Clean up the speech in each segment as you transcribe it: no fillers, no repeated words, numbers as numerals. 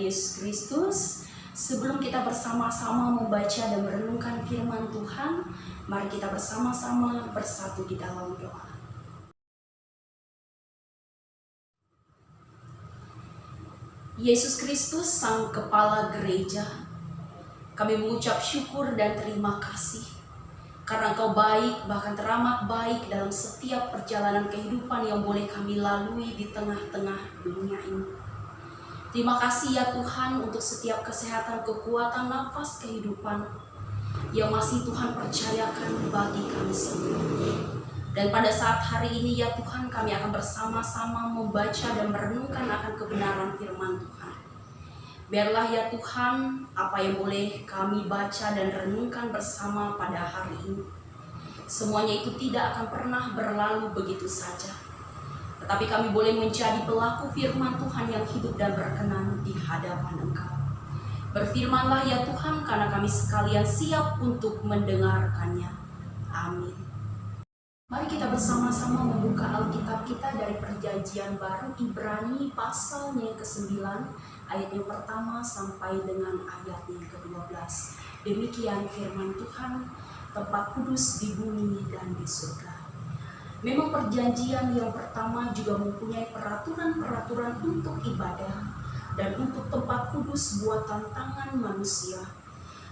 Yesus Kristus. Sebelum kita bersama-sama membaca dan merenungkan firman Tuhan, mari kita bersama-sama bersatu di dalam doa. Yesus Kristus, Sang Kepala Gereja, kami mengucap syukur dan terima kasih karena Engkau baik, bahkan teramat baik dalam setiap perjalanan kehidupan yang boleh kami lalui di tengah-tengah dunia ini. Terima kasih ya Tuhan untuk setiap kesehatan, kekuatan, nafas kehidupan yang masih Tuhan percayakan bagi kami semua. Dan pada saat hari ini ya Tuhan, kami akan bersama-sama membaca dan merenungkan akan kebenaran firman Tuhan. Biarlah ya Tuhan, apa yang boleh kami baca dan renungkan bersama pada hari ini, semuanya itu tidak akan pernah berlalu begitu saja. Tetapi kami boleh menjadi pelaku firman Tuhan yang hidup dan berkenan di hadapan Engkau. Berfirmanlah ya Tuhan, karena kami sekalian siap untuk mendengarkannya. Amin. Mari kita bersama-sama membuka Alkitab kita dari Perjanjian Baru Ibrani pasalnya yang ke-9, ayat yang pertama sampai dengan ayat yang ke-12. Demikian firman Tuhan, tempat kudus di bumi dan di surga. Memang perjanjian yang pertama juga mempunyai peraturan-peraturan untuk ibadah dan untuk tempat kudus buatan tangan manusia.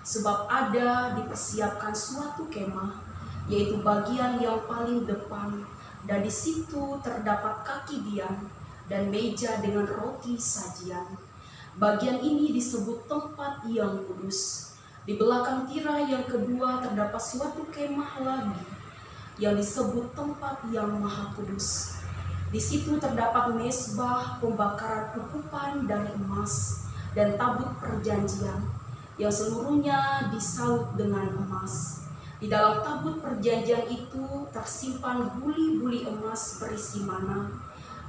Sebab ada dipersiapkan suatu kemah, yaitu bagian yang paling depan, dan di situ terdapat kaki dian dan meja dengan roti sajian. Bagian ini disebut tempat yang kudus. Di belakang tirai yang kedua terdapat suatu kemah lagi, yang disebut tempat yang maha kudus. Di situ terdapat mezbah pembakaran ukupan dari emas dan tabut perjanjian yang seluruhnya disaut dengan emas. Di dalam tabut perjanjian itu tersimpan buli-buli emas berisi mana,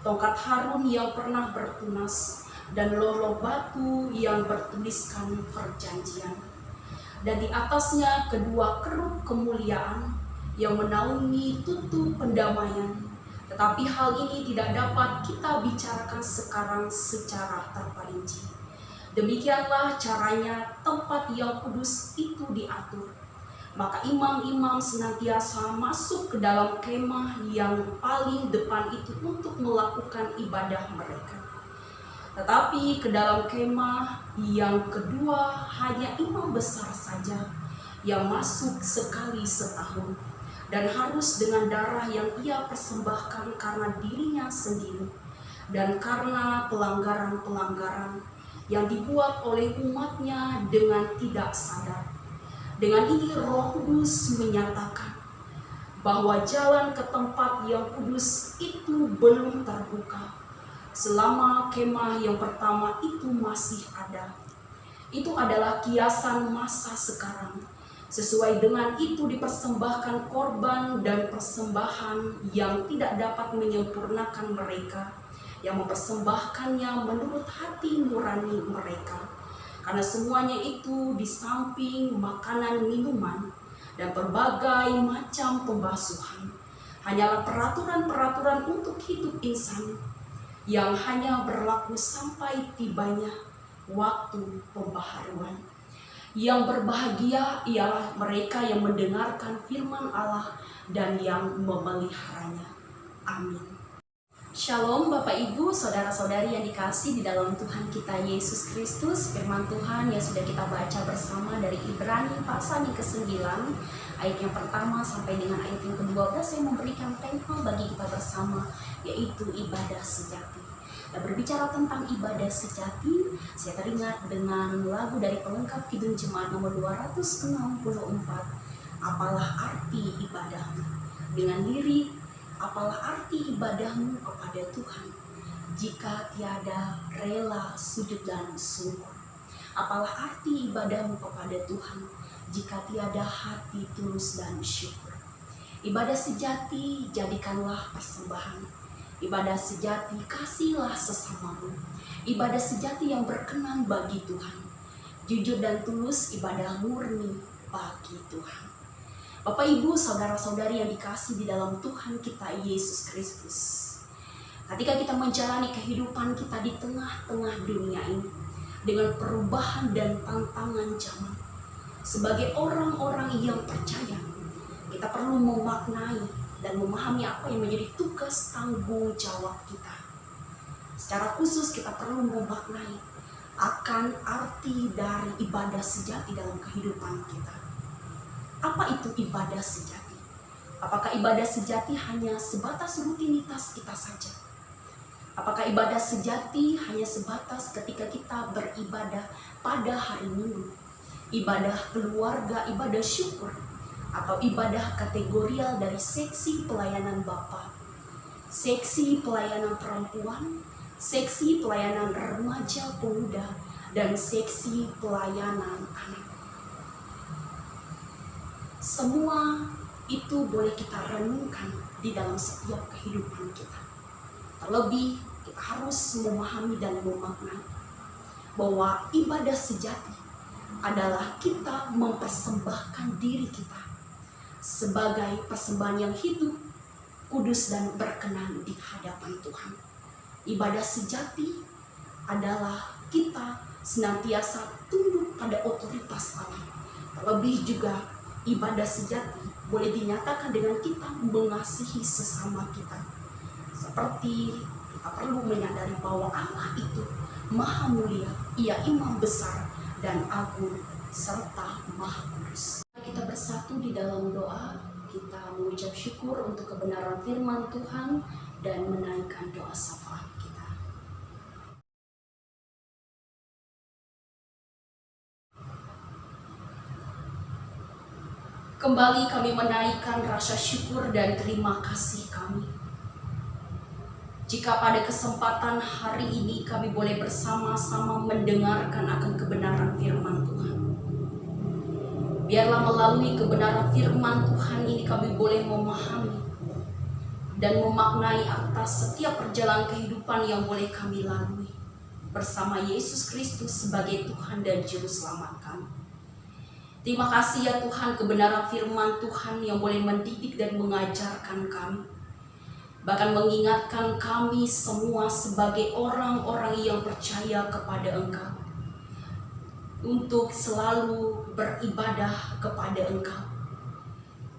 tongkat Harun yang pernah bertunas, dan lolo batu yang bertuliskan perjanjian. Dan di atasnya kedua keruk kemuliaan yang menaungi tutup pendamaian. Tetapi hal ini tidak dapat kita bicarakan sekarang secara terperinci. Demikianlah caranya tempat yang kudus itu diatur. Maka imam-imam senantiasa masuk ke dalam kemah yang paling depan itu untuk melakukan ibadah mereka. Tetapi ke dalam kemah yang kedua hanya imam besar saja yang masuk sekali setahun, dan harus dengan darah yang ia persembahkan karena dirinya sendiri dan karena pelanggaran-pelanggaran yang dibuat oleh umatnya dengan tidak sadar. Dengan ini Roh Kudus menyatakan bahwa jalan ke tempat yang kudus itu belum terbuka selama kemah yang pertama itu masih ada. Itu adalah kiasan masa sekarang. Sesuai dengan itu dipersembahkan korban dan persembahan yang tidak dapat menyempurnakan mereka, yang mempersembahkannya menurut hati nurani mereka. Karena semuanya itu di samping makanan minuman dan berbagai macam pembasuhan, hanyalah peraturan-peraturan untuk hidup insan yang hanya berlaku sampai tibanya waktu pembaharuan. Yang berbahagia ialah mereka yang mendengarkan firman Allah dan yang memeliharanya. Amin. Shalom Bapak Ibu, Saudara-saudari yang dikasih di dalam Tuhan kita Yesus Kristus. Firman Tuhan yang sudah kita baca bersama dari Ibrani pasal yang ke-9, ayat yang pertama sampai dengan ayat yang ke-12, saya memberikan tema bagi kita bersama, yaitu ibadah sejati. Dan berbicara tentang ibadah sejati, saya teringat dengan lagu dari pelengkap Kidung Jemaat nomor 264, Apalah Arti Ibadahmu. Dengan lirik, apalah arti ibadahmu kepada Tuhan jika tiada rela, sujud dan sungguh. Apalah arti ibadahmu kepada Tuhan jika tiada hati tulus dan syukur. Ibadah sejati jadikanlah persembahan. Ibadah sejati kasihlah sesamamu. Ibadah sejati yang berkenan bagi Tuhan. Jujur dan tulus ibadah murni bagi Tuhan. Bapak Ibu, saudara-saudari yang dikasih di dalam Tuhan kita Yesus Kristus. Ketika kita menjalani kehidupan kita di tengah-tengah dunia ini, dengan perubahan dan tantangan zaman. Sebagai orang-orang yang percaya, kita perlu memaknai dan memahami apa yang menjadi tugas tanggung jawab kita. Secara khusus kita perlu memaknai akan arti dari ibadah sejati dalam kehidupan kita. Apa itu ibadah sejati? Apakah ibadah sejati hanya sebatas rutinitas kita saja? Apakah ibadah sejati hanya sebatas ketika kita beribadah pada hari Minggu? Ibadah keluarga, ibadah syukur, atau ibadah kategorial dari seksi pelayanan Bapa, seksi pelayanan perempuan, seksi pelayanan remaja pemuda, dan seksi pelayanan anak. Semua itu boleh kita renungkan di dalam setiap kehidupan kita. Terlebih kita harus memahami dan memaknai bahwa ibadah sejati adalah kita mempersembahkan diri kita sebagai persembahan yang hidup, kudus, dan berkenan di hadapan Tuhan. Ibadah sejati adalah kita senantiasa tunduk pada otoritas Allah. Terlebih juga ibadah sejati boleh dinyatakan dengan kita mengasihi sesama kita. Seperti kita perlu menyadari bahwa Allah itu Maha Mulia, Ia Imam besar dan agung serta Maha Kudus. Kita bersatu di dalam doa, kita mengucap syukur untuk kebenaran firman Tuhan dan menaikkan doa syafaat kita. Kembali kami menaikkan rasa syukur dan terima kasih kami. Jika pada kesempatan hari ini kami boleh bersama-sama mendengarkan akan kebenaran firman Tuhan. Biarlah melalui kebenaran firman Tuhan ini kami boleh memahami dan memaknai atas setiap perjalanan kehidupan yang boleh kami lalui bersama Yesus Kristus sebagai Tuhan dan Juru Selamat kami. Terima kasih ya Tuhan, kebenaran firman Tuhan yang boleh mendidik dan mengajarkan kami. Bahkan mengingatkan kami semua sebagai orang-orang yang percaya kepada Engkau untuk selalu beribadah kepada Engkau.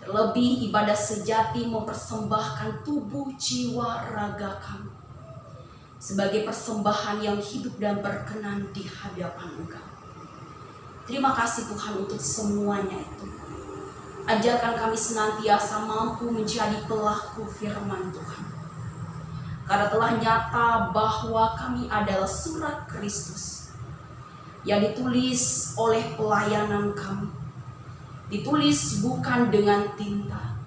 Terlebih ibadah sejati mempersembahkan tubuh, jiwa, raga kami sebagai persembahan yang hidup dan berkenan di hadapan Engkau. Terima kasih Tuhan untuk semuanya itu. Ajarkan kami senantiasa mampu menjadi pelaku firman Tuhan. Karena telah nyata bahwa kami adalah surat Kristus yang ditulis oleh pelayanan kami. Ditulis bukan dengan tinta,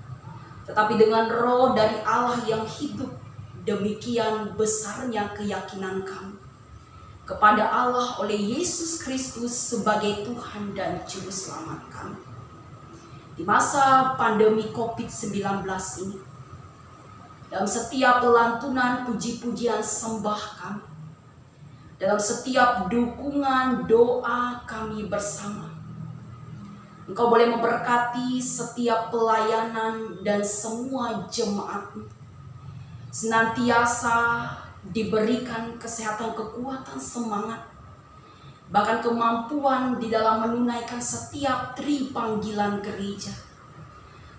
tetapi dengan roh dari Allah yang hidup. Demikian besarnya keyakinan kami kepada Allah oleh Yesus Kristus sebagai Tuhan dan Juru Selamat kami. Di masa pandemi COVID-19 ini, dalam setiap pelantunan puji-pujian sembah kami, dalam setiap dukungan doa kami bersama, Engkau boleh memberkati setiap pelayanan dan semua jemaat-Mu. Senantiasa diberikan kesehatan, kekuatan, semangat, bahkan kemampuan di dalam menunaikan setiap tri panggilan gereja,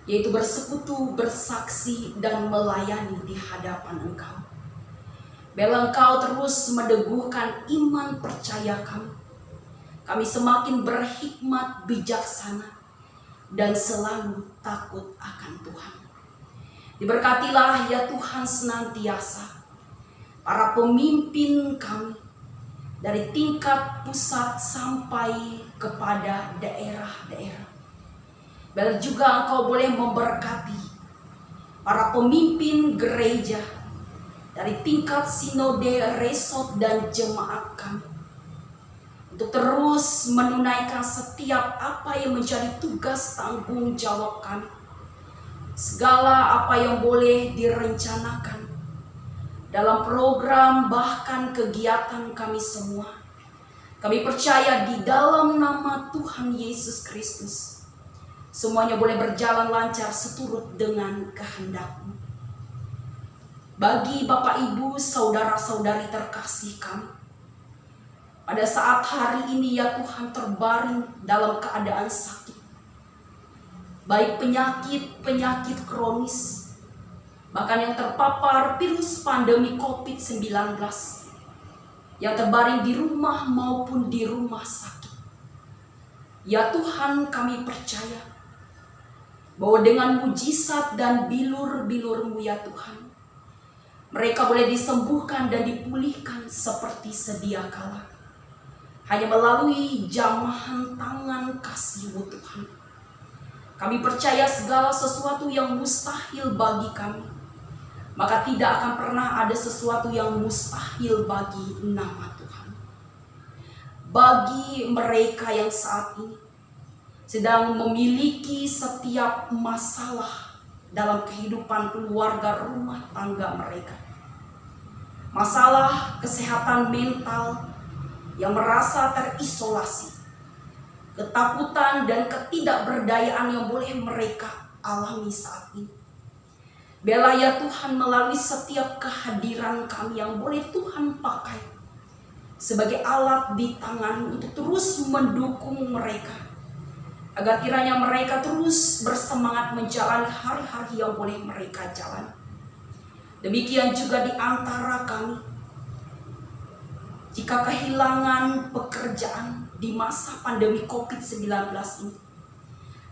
yaitu bersekutu, bersaksi, dan melayani di hadapan Engkau. Biarlah Engkau terus meneguhkan iman percaya kami. Kami semakin berhikmat, bijaksana, dan selalu takut akan Tuhan. Diberkatilah ya Tuhan senantiasa para pemimpin kami, dari tingkat pusat sampai kepada daerah-daerah. Biar juga Engkau boleh memberkati para pemimpin gereja dari tingkat sinode, resort, dan jemaat kami, untuk terus menunaikan setiap apa yang menjadi tugas tanggung jawab kami. Segala apa yang boleh direncanakan dalam program bahkan kegiatan kami semua, kami percaya di dalam nama Tuhan Yesus Kristus, semuanya boleh berjalan lancar seturut dengan kehendak-Mu. Bagi Bapak Ibu, saudara-saudari terkasih kami, pada saat hari ini ya Tuhan terbaring dalam keadaan sakit. Baik penyakit kronis, bahkan yang terpapar virus pandemi COVID-19, yang terbaring di rumah maupun di rumah sakit. Ya Tuhan, kami percaya bahwa dengan mujizat dan bilur-bilur-Mu ya Tuhan, mereka boleh disembuhkan dan dipulihkan seperti sedia kala. Hanya melalui jamahan tangan kasih-Mu Tuhan. Kami percaya segala sesuatu yang mustahil bagi kami, maka tidak akan pernah ada sesuatu yang mustahil bagi nama Tuhan. Bagi mereka yang saat ini sedang memiliki setiap masalah dalam kehidupan keluarga rumah tangga mereka, masalah kesehatan mental yang merasa terisolasi, ketakutan dan ketidakberdayaan yang boleh mereka alami saat ini. Biarlah ya Tuhan, melalui setiap kehadiran kami yang boleh Tuhan pakai sebagai alat di tangan untuk terus mendukung mereka, agar kiranya mereka terus bersemangat menjalani hari-hari yang boleh mereka jalani. Demikian juga di antara kami, jika kehilangan pekerjaan di masa pandemi COVID-19 ini,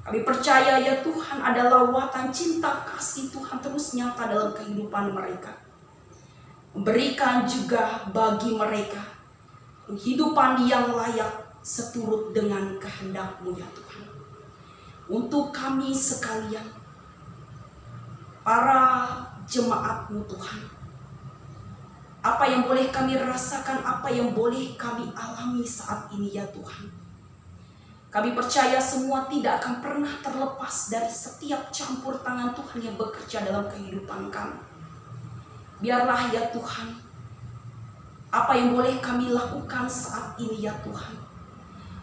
kami percaya ya Tuhan, ada lawatan cinta kasih Tuhan terus nyata dalam kehidupan mereka. Memberikan juga bagi mereka kehidupan yang layak seturut dengan kehendak-Mu ya Tuhan. Untuk kami sekalian, para jemaat-Mu Tuhan, apa yang boleh kami rasakan, apa yang boleh kami alami saat ini ya Tuhan, kami percaya semua tidak akan pernah terlepas dari setiap campur tangan Tuhan yang bekerja dalam kehidupan kami. Biarlah ya Tuhan, apa yang boleh kami lakukan saat ini ya Tuhan,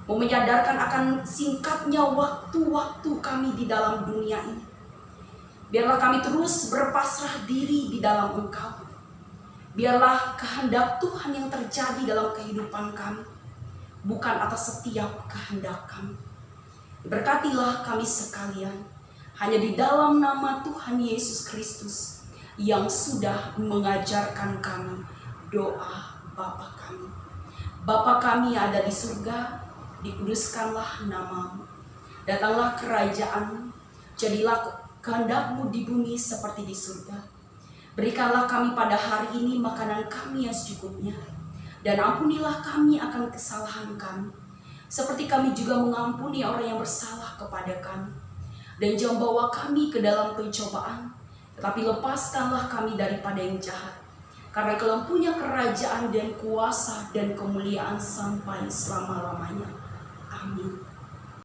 mau menyadarkan akan singkatnya waktu-waktu kami di dalam dunia ini. Biarlah kami terus berpasrah diri di dalam Engkau. Biarlah kehendak Tuhan yang terjadi dalam kehidupan kami, bukan atas setiap kehendak kami. Berkatilah kami sekalian, hanya di dalam nama Tuhan Yesus Kristus yang sudah mengajarkan kami doa Bapa kami. Bapa kami ada di surga, dikuduskanlah nama-Mu. Datanglah kerajaan-Mu, jadilah kehendak-Mu di bumi seperti di surga. Berikanlah kami pada hari ini makanan kami yang secukupnya, dan ampunilah kami akan kesalahan kami, seperti kami juga mengampuni orang yang bersalah kepada kami. Dan jangan bawa kami ke dalam pencobaan, tetapi lepaskanlah kami daripada yang jahat. Karena Engkau punya kerajaan dan kuasa dan kemuliaan sampai selama-lamanya. Amin.